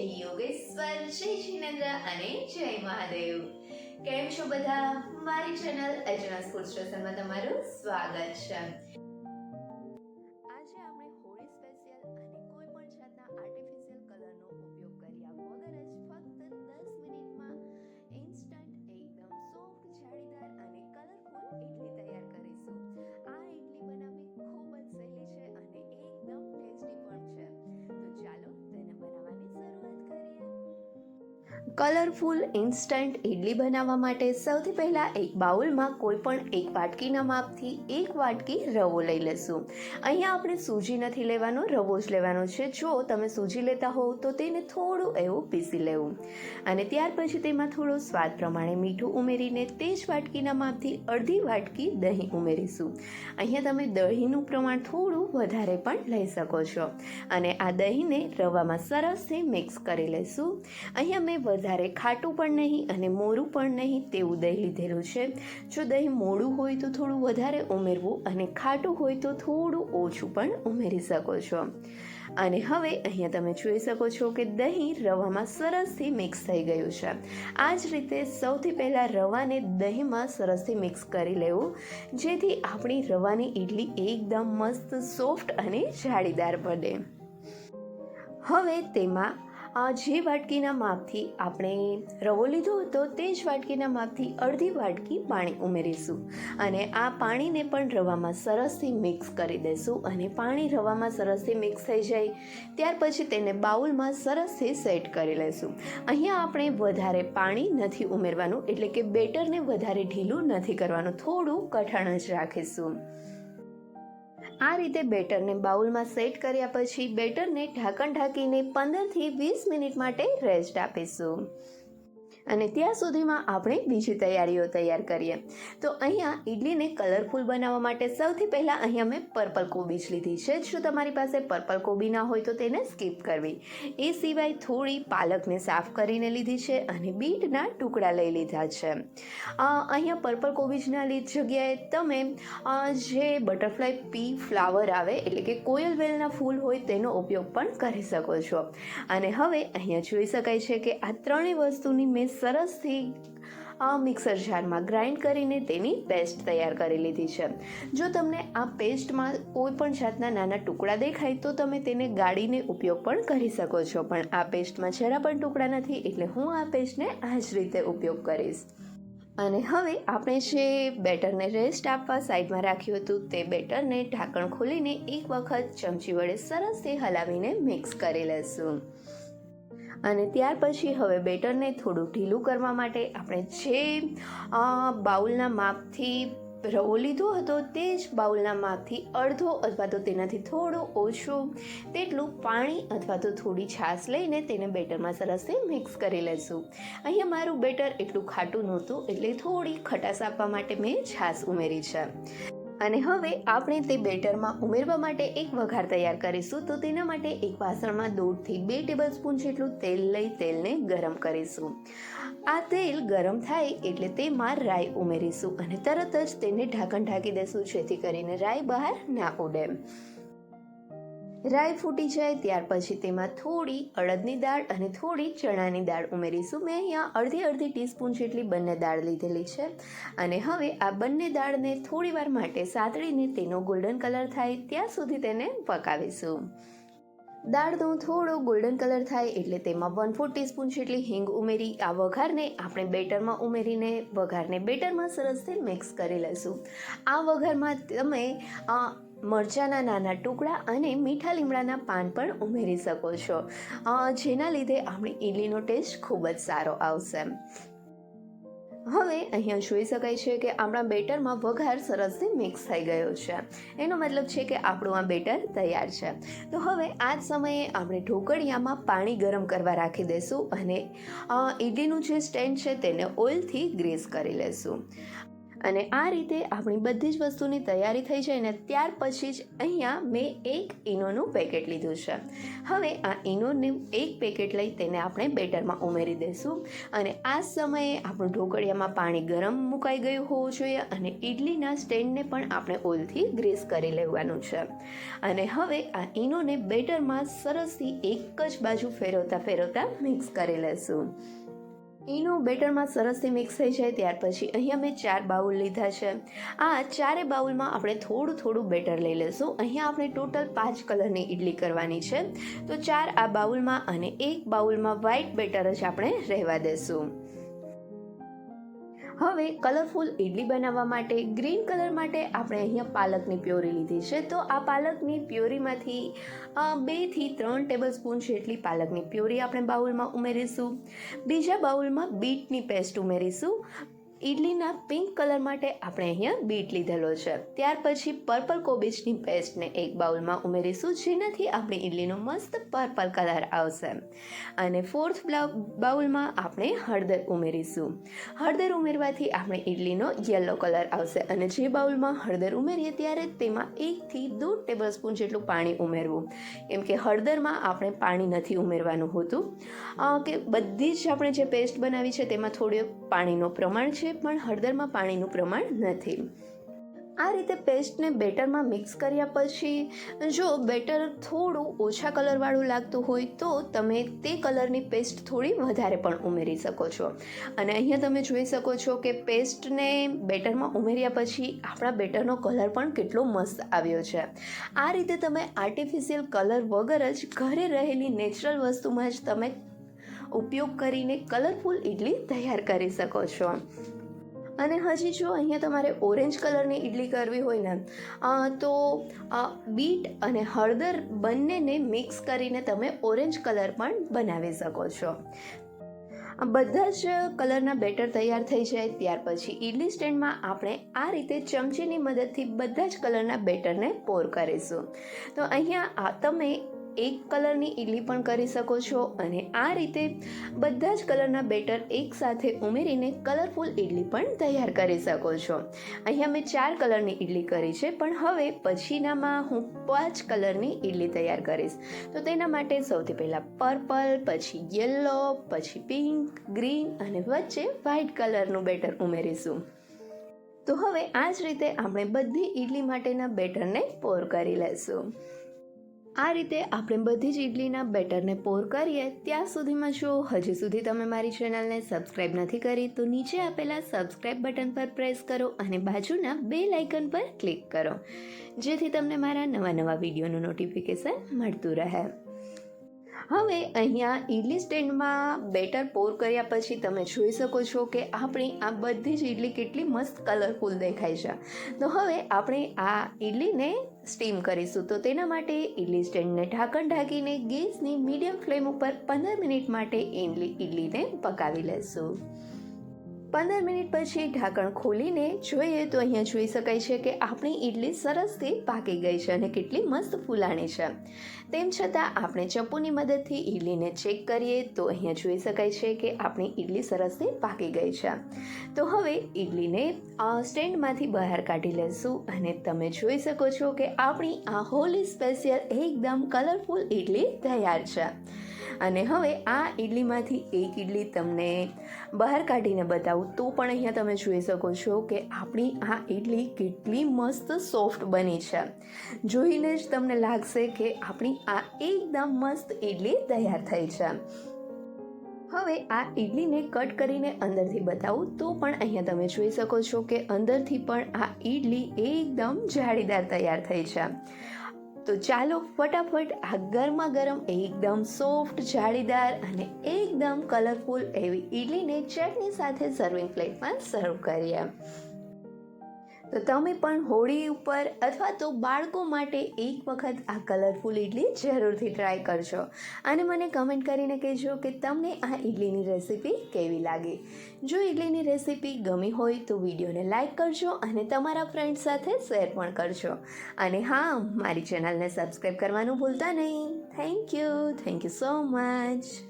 જય યોગેશ્વર, જય જિનેન્દ્ર અને જય મહાદેવ. કેમ છો બધા? મારી ચેનલ અર્ચના ફૂડ સ્ટેશનમાં તમારું સ્વાગત છે. આજે આપણે હોળી સ્પેશિયલ અને કોઈ પણ જાતના આર્ટિફિશિયલ કલરનો ઉપયોગ કર્યા વગર જ ફક્ત 10 મિનિટમાં ઇન્સ્ટન્ટ એકદમ સોફ્ટ, જાળીદાર અને કલરફુલ ઇડલી તૈયાર કરીશું. આ ઇડલી બનાવવી ખૂબ જ સહેલી છે અને એકદમ ટેસ્ટી પણ છે. તો ચાલો તેને બનાવવાની શરૂઆત કરીએ. કલરફુલ ઇન્સ્ટન્ટ ઇડલી બનાવવા માટે સૌથી પહેલાં એક બાઉલમાં કોઈ પણ એક વાટકીના માપથી એક વાટકી રવો લઈ લેશું. અહીંયા આપણે સૂજી નથી લેવાનો, રવો જ લેવાનો છે. જો તમે સૂજી લેતા હોવ તો તેને થોડું એવું પીસી લેવું અને ત્યાર પછી તેમાં થોડું સ્વાદ પ્રમાણે મીઠું ઉમેરીને તે જ વાટકીના માપથી અડધી વાટકી દહીં ઉમેરીશું. અહીંયા તમે દહીંનું પ્રમાણ થોડું વધારે પણ લઈ શકો છો અને આ દહીંને રવામાં સરસથી મિક્સ કરી લઈશું. અહીંયા મેં વધારે ખાટું પણ નહીં અને મોરું પણ નહીં તેવું દહીં લીધેલું છે. જો દહીં મોડું હોય તો થોડું વધારે ઉમેરવું અને ખાટું હોય તો થોડું ઓછું પણ ઉમેરી શકો છો. અને હવે અહીંયા તમે જોઈ શકો છો કે દહીં રવામાં સરસથી મિક્સ થઈ ગયું છે. આ જ રીતે સૌથી પહેલાં રવાને દહીંમાં સરસથી મિક્સ કરી લેવું, જેથી આપણી રવાની ઇડલી એકદમ મસ્ત સોફ્ટ અને જાળીદાર બને. હવે તેમાં જે વાટકીના માપથી આપણે રવો લીધો હતો તે જ વાટકીના માપથી અડધી વાટકી પાણી ઉમેરીશું અને આ પાણીને પણ રવામાં સરસથી મિક્સ કરી દઈશું. અને પાણી રવામાં સરસથી મિક્સ થઈ જાય ત્યાર પછી તેને બાઉલમાં સરસથી સેટ કરી લઈશું. અહીંયા આપણે વધારે પાણી નથી ઉમેરવાનું, એટલે કે બેટરને વધારે ઢીલું નથી કરવાનું, થોડું કઠણ જ રાખીશું. આ રીતે બેટરને બાઉલમાં સેટ કર્યા પછી બેટરને ઢાંકણ ઢાંકીને 15થી 20 મિનિટ માટે રેસ્ટ આપીશું અને ત્યાં સુધીમાં આપણે બીજી તૈયારીઓ તૈયાર કરીએ. તો અહીંયા ઇડલીને કલરફુલ બનાવવા માટે સૌથી પહેલાં અહીંયા મેં પર્પલ કોબી જ લીધી છે. જો તમારી પાસે પર્પલ કોબી ના હોય તો તેને સ્કીપ કરવી. એ સિવાય થોડી પાલકને સાફ કરીને લીધી છે અને બીટના ટુકડા લઈ લીધા છે. અહીંયા પર્પલ કોબીજના જગ્યાએ તમે જે બટરફ્લાય પી ફ્લાવર આવે, એટલે કે કોયલ વેલના ફૂલ હોય તેનો ઉપયોગ પણ કરી શકો છો. અને હવે અહીંયા જોઈ શકાય છે કે આ ત્રણેય વસ્તુની મેં સરસથી મિક્સર જારમાં ગ્રાઇન્ડ કરીને તેની પેસ્ટ તૈયાર કરી લીધી છે. જો તમને આ પેસ્ટમાં કોઈ પણ જાતના નાના ટુકડા દેખાય તો તમે તેને ગાળીને ઉપયોગ પણ કરી શકો છો, પણ આ પેસ્ટમાં જરા પણ ટુકડા નથી એટલે હું આ પેસ્ટને આ જ રીતે ઉપયોગ કરીશ. અને હવે આપણે જે બેટરને રેસ્ટ આપવા સાઈડમાં રાખ્યું હતું તે બેટરને ઢાંકણ ખોલીને એક વખત ચમચી વડે સરસથી હલાવીને મિક્સ કરી લઈશું. અને ત્યાર પછી હવે બેટરને થોડું ઢીલું કરવા માટે આપણે જે બાઉલના માપથી રવો લીધો હતો તે જ બાઉલના માપથી અડધો અથવા તો તેનાથી થોડું ઓછું તેટલું પાણી અથવા તો થોડી છાશ લઈને તેને બેટરમાં સરસથી મિક્સ કરી લઈશું. અહીંયા મારું બેટર એટલું ખાટું નહોતું એટલે થોડી ખટાશ આપવા માટે મેં છાશ ઉમેરી છે. અને હવે આપણે તે બેટરમાં ઉમેરવા માટે એક વઘાર તૈયાર કરીશું. તો તેના માટે એક વાસણમાં 1.5 થી 2 ટેબલસ્પૂન જેટલું તેલ લઈ તેલને ગરમ કરીશું. આ તેલ ગરમ થાય એટલે તેમાં રાઈ ઉમેરીશું અને તરત જ તેને ઢાંકણ ઢાંકી દઈશું, જેથી કરીને રાઈ બહાર ના ઉડે. રાઈ ફૂટી જાય ત્યાર પછી તેમાં થોડી અડદની દાળ અને થોડી ચણાની દાળ ઉમેરીશું. મેં અહીંયા અડધી ટીસ્પૂન જેટલી બંને દાળ લીધેલી છે અને હવે આ બંને દાળને થોડી વાર માટે સાતળીને તેનો ગોલ્ડન કલર થાય ત્યાં સુધી તેને પકાવીશું. દાળનો થોડો ગોલ્ડન કલર થાય એટલે તેમાં 1/4 ટીસ્પૂન જેટલી હિંગ ઉમેરી આ વઘારને આપણે બેટરમાં ઉમેરીને વઘારને બેટરમાં સરસથી મિક્સ કરી લઈશું. આ વઘારમાં તમે મરચાંના નાના ટુકડા અને મીઠા લીમડાના પાન પણ ઉમેરી શકો છો, જેના લીધે આપણી ઇડલીનો ટેસ્ટ ખૂબ જ સારો આવશે. હવે અહીંયા જોઈ શકાય છે કે આપણા બેટરમાં વઘાર સરસથી મિક્સ થઈ ગયો છે. એનો મતલબ છે કે આપણું આ બેટર તૈયાર છે. તો હવે આ જ સમયે આપણે ઢોકળિયામાં પાણી ગરમ કરવા રાખી દઈશું અને ઇડલીનું જે સ્ટેન્ડ છે તેને ઓઇલથી ગ્રીસ કરી લઈશું. અને આ રીતે આપણી બધી જ વસ્તુની તૈયારી થઈ જાય ને ત્યાર પછી જ અહીંયા મેં એક ઈનોનું પેકેટ લીધું છે. હવે આ ઈનોનું એક પેકેટ લઈ તેને આપણે બેટરમાં ઉમેરી દઈશું અને આ સમયે આપણું ઢોકળિયામાં પાણી ગરમ મુકાઈ ગયું હોવું જોઈએ અને ઇડલીના સ્ટેન્ડને પણ આપણે ઓઇલથી ગ્રીસ કરી લેવાનું છે. અને હવે આ ઈનોને બેટરમાં સરસથી એક જ બાજુ ફેરવતા મિક્સ કરી લેશું. ઈનો બેટરમાં સરસથી મિક્સ થઈ જાય ત્યાર પછી અહીંયા મેં 4 બાઉલ લીધા છે. આ 4 બાઉલમાં આપણે થોડું બેટર લઈ લઈશું. અહીંયા આપણે ટોટલ 5 કલરની ઇડલી કરવાની છે, તો 4 આ બાઉલમાં અને 1 બાઉલમાં વ્હાઈટ બેટર જ આપણે રહેવા દેશું. હવે કલરફુલ ઇડલી બનાવવા માટે ગ્રીન કલર માટે આપણે અહીંયા પાલકની પ્યોરી લીધી છે. તો આ પાલકની પ્યોરીમાંથી 2 થી 3 ટેબલસ્પૂન જેટલી પાલકની પ્યોરી આપણે બાઉલમાં ઉમેરીશું. બીજા બાઉલમાં બીટની પેસ્ટ ઉમેરીશું. ઇડલીના પિંક કલર માટે આપણે અહીંયા બીટ લીધેલો છે. ત્યાર પછી પર્પલ કોબીજની પેસ્ટને એક બાઉલમાં ઉમેરીશું, જેનાથી આપણી ઇડલીનો મસ્ત પર્પલ કલર આવશે. અને 4th બાઉલમાં આપણે હળદર ઉમેરીશું. હળદર ઉમેરવાથી આપણે ઇડલીનો યલો કલર આવશે. અને જે બાઉલમાં હળદર ઉમેરીએ ત્યારે તેમાં 1 થી 2 ટેબલસ્પૂન જેટલું પાણી ઉમેરવું, કેમ કે હળદરમાં આપણે પાણી નથી ઉમેરવાનું હોતું, કે બધી જ આપણે જે પેસ્ટ બનાવી છે તેમાં થોડું પાણીનું પ્રમાણ છે, પણ હળદરમાં પાણીનું પ્રમાણ નથી. આ રીતે પેસ્ટને બેટરમાં મિક્સ કર્યા પછી જો બેટર થોડું ઓછા કલરવાળું લાગતું હોય તો તમે તે કલરની પેસ્ટ થોડી વધારે પણ ઉમેરી શકો છો. અને અહીંયા તમે જોઈ શકો છો કે પેસ્ટને બેટરમાં ઉમેર્યા પછી આપણા બેટરનો કલર પણ કેટલો મસ્ત આવ્યો છે. આ રીતે તમે આર્ટિફિશિયલ કલર વગર જ ઘરે રહેલી નેચરલ વસ્તુમાં જ તમે ઉપયોગ કરીને કલરફુલ ઇડલી તૈયાર કરી શકો છો. અને હજી જો અહીંયા તમારે ઓરેન્જ કલરની ઇડલી કરવી હોય ને તો બીટ અને હળદર બંનેને મિક્સ કરીને તમે ઓરેન્જ કલર પણ બનાવી શકો છો. બધા જ કલરના બેટર તૈયાર થઈ જાય ત્યાર પછી ઇડલી સ્ટેન્ડમાં આપણે આ રીતે ચમચીની મદદથી બધા જ કલરના બેટરને પોર કરીશું. તો અહીંયા તમે એક કલરની ઇડલી પણ કરી શકો છો અને આ રીતે બધા જ કલરના બેટર એકસાથે ઉમેરીને કલરફુલ ઇડલી પણ તૈયાર કરી શકો છો. અહીંયા મેં 4 કલરની ઇડલી કરી છે, પણ હવે પછીનામાં હું 5 કલરની ઇડલી તૈયાર કરીશ. તો તેના માટે સૌથી પહેલાં પર્પલ, પછી યલો, પછી પિંક, ગ્રીન અને વચ્ચે વ્હાઈટ કલરનું બેટર ઉમેરીશું. તો હવે આ જ રીતે આપણે બધી ઇડલી માટેના બેટરને પોર કરી લઈશું. આ રીતે આપણે બધી જ ઇડલીના બેટરને પોર કરીએ ત્યાં સુધીમાં જો હજી સુધી તમે મારી ચેનલને સબસ્ક્રાઈબ નથી કરી તો નીચે આપેલા સબસ્ક્રાઈબ બટન પર પ્રેસ કરો અને બાજુના બેલ આઇકન પર ક્લિક કરો, જેથી તમને મારા નવા વિડીયોનું નોટિફિકેશન મળતું રહે. હવે અહીંયા ઇડલી સ્ટેન્ડમાં બેટર પોર કર્યા પછી તમે જોઈ શકો છો કે આપણી આ બધી જ ઇડલી કેટલી મસ્ત કલરફુલ દેખાય છે. તો હવે આપણે આ ઇડલીને સ્ટીમ કરીશું. તો તેના માટે ઇડલી સ્ટેન્ડને ઢાંકણ ઢાંકીને ગેસની મીડિયમ ફ્લેમ ઉપર 15 મિનિટ માટે ઇડલીને પકાવી લેશું. 15 મિનિટ પછી ઢાંકણ ખોલીને જોઈએ તો અહીંયા જોઈ શકાય છે કે આપણી ઇડલી સરસથી પાકી ગઈ છે અને કેટલી મસ્ત ફૂલાણી છે. તેમ છતાં આપણે ચપ્પુની મદદથી ઇડલીને ચેક કરીએ તો અહીંયા જોઈ શકાય છે કે આપણી ઇડલી સરસથી પાકી ગઈ છે. તો હવે ઇડલીને સ્ટેન્ડમાંથી બહાર કાઢી લેશું અને તમે જોઈ શકો છો કે આપણી આ હોલી સ્પેશિયલ એકદમ કલરફુલ ઇડલી તૈયાર છે. અને હવે આ ઇડલીમાંથી એક ઇડલી તમને બહાર કાઢીને બતાવું તો પણ અહીંયા તમે જોઈ શકો છો કે આપણી આ ઇડલી કેટલી મસ્ત સોફ્ટ બની છે. જોઈને જ તમને લાગશે કે આપણી આ એકદમ મસ્ત ઇડલી તૈયાર થઈ છે. હવે આ ઇડલીને કટ કરીને અંદરથી બતાવું તો પણ અહીંયા તમે જોઈ શકો છો કે અંદરથી પણ આ ઇડલી એકદમ જાળીદાર તૈયાર થઈ છે. તો ચાલો ફટાફટ આ ગરમા ગરમ એકદમ સોફ્ટ, જાળીદાર અને એકદમ કલરફુલ એવી ઇડલીને ચટણી સાથે સર્વિંગ પ્લેટમાં સર્વ કરીએ. તો તમે પણ હોળી ઉપર અથવા તો બાળકો માટે એક વખત આ કલરફુલ ઇડલી જરૂરથી ટ્રાય કરજો અને મને કમેન્ટ કરીને કહેજો કે તમને આ ઇડલીની રેસીપી કેવી લાગી. જો ઇડલીની રેસીપી ગમી હોય તો વિડીયોને લાઇક કરજો અને તમારા ફ્રેન્ડ્સ સાથે શેર પણ કરજો. અને હા, મારી ચેનલને સબસ્ક્રાઈબ કરવાનું ભૂલતા નહીં. Thank you so much.